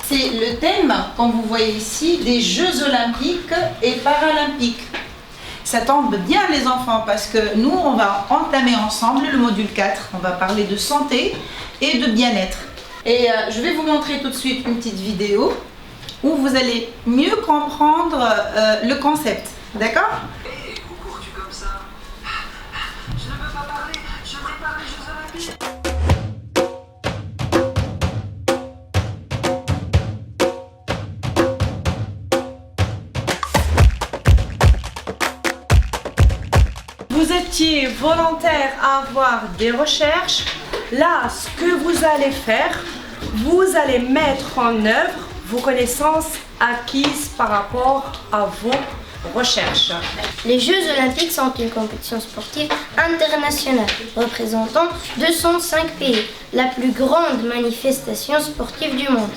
C'est le thème, comme vous voyez ici, des Jeux Olympiques et Paralympiques. Ça tombe bien les enfants parce que nous, on va entamer ensemble le module 4. On va parler de santé et de bien-être. Et je vais vous montrer tout de suite une petite vidéo où vous allez mieux comprendre le concept. D'accord ? Où cours-tu comme ça? Je ne veux pas parler, je prépare les Jeux Olympiques. Vous étiez volontaire à avoir des recherches. Là, ce que vous allez faire, vous allez mettre en œuvre vos connaissances acquises par rapport à vos recherches. Les Jeux Olympiques sont une compétition sportive internationale représentant 205 pays, la plus grande manifestation sportive du monde.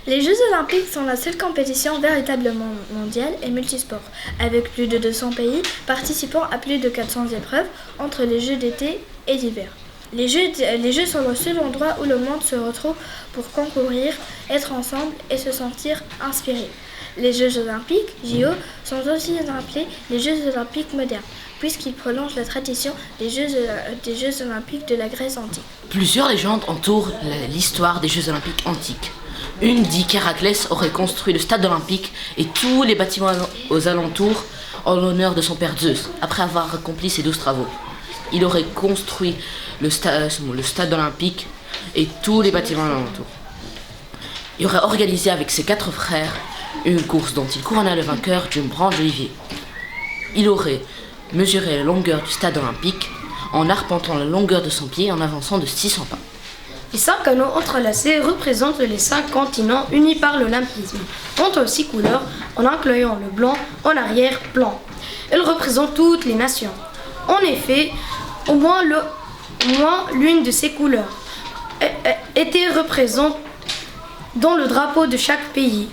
Les Jeux Olympiques sont la seule compétition véritablement mondiale et multisport, avec plus de 200 pays participant à plus de 400 épreuves entre les Jeux d'été et d'hiver. Les Jeux sont le seul endroit où le monde se retrouve pour concourir, être ensemble et se sentir inspiré. Les Jeux Olympiques, JO, sont aussi appelés les Jeux Olympiques modernes, puisqu'ils prolongent la tradition des Jeux Olympiques de la Grèce antique. Plusieurs légendes entourent l'histoire des Jeux Olympiques antiques. Une dit qu'Héraclès aurait construit le stade olympique et tous les bâtiments aux alentours en l'honneur de son père Zeus, après avoir accompli ses 12 travaux. Il aurait construit le stade olympique et tous les bâtiments alentours. Il aurait organisé avec ses 4 frères une course dont il couronna le vainqueur d'une branche d'olivier. Il aurait mesuré la longueur du stade olympique en arpentant la longueur de son pied en avançant de 600 pas. Les 5 canaux entrelacés représentent les 5 continents unis par l'olympisme, entre 6 couleurs en incluant le blanc en arrière-plan. Ils représentent toutes les nations. En effet, au moins l'une de ces couleurs était représentée dans le drapeau de chaque pays.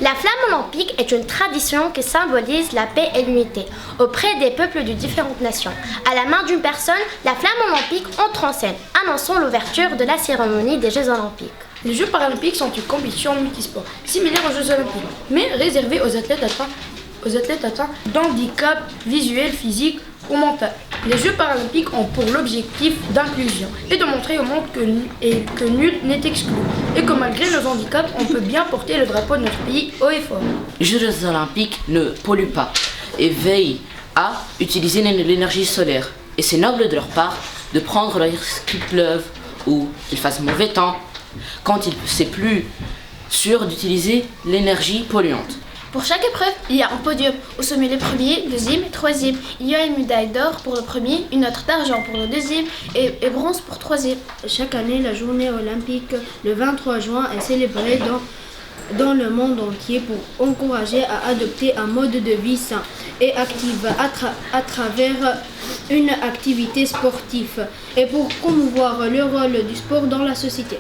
La flamme olympique est une tradition qui symbolise la paix et l'unité auprès des peuples de différentes nations. À la main d'une personne, la flamme olympique entre en scène, annonçant l'ouverture de la cérémonie des Jeux olympiques. Les Jeux paralympiques sont une compétition multisport, similaire aux Jeux olympiques, mais réservée aux athlètes atteints d'handicap visuel, physique ou mental. Les Jeux paralympiques ont pour l'objectif d'inclusion et de montrer au monde que nul n'est exclu et que malgré nos handicaps, on peut bien porter le drapeau de notre pays haut et fort. Les Jeux olympiques ne polluent pas et veillent à utiliser l'énergie solaire. Et c'est noble de leur part de prendre le risque qu'il pleuve ou qu'il fasse mauvais temps quand c'est plus sûr d'utiliser l'énergie polluante. Pour chaque épreuve, il y a un podium. Au sommet, les premiers, deuxième et troisième. Il y a une médaille d'or pour le premier, une autre d'argent pour le deuxième et bronze pour troisième. Chaque année, la journée olympique, le 23 juin, est célébrée dans le monde entier pour encourager à adopter un mode de vie sain et actif à travers une activité sportive et pour promouvoir le rôle du sport dans la société.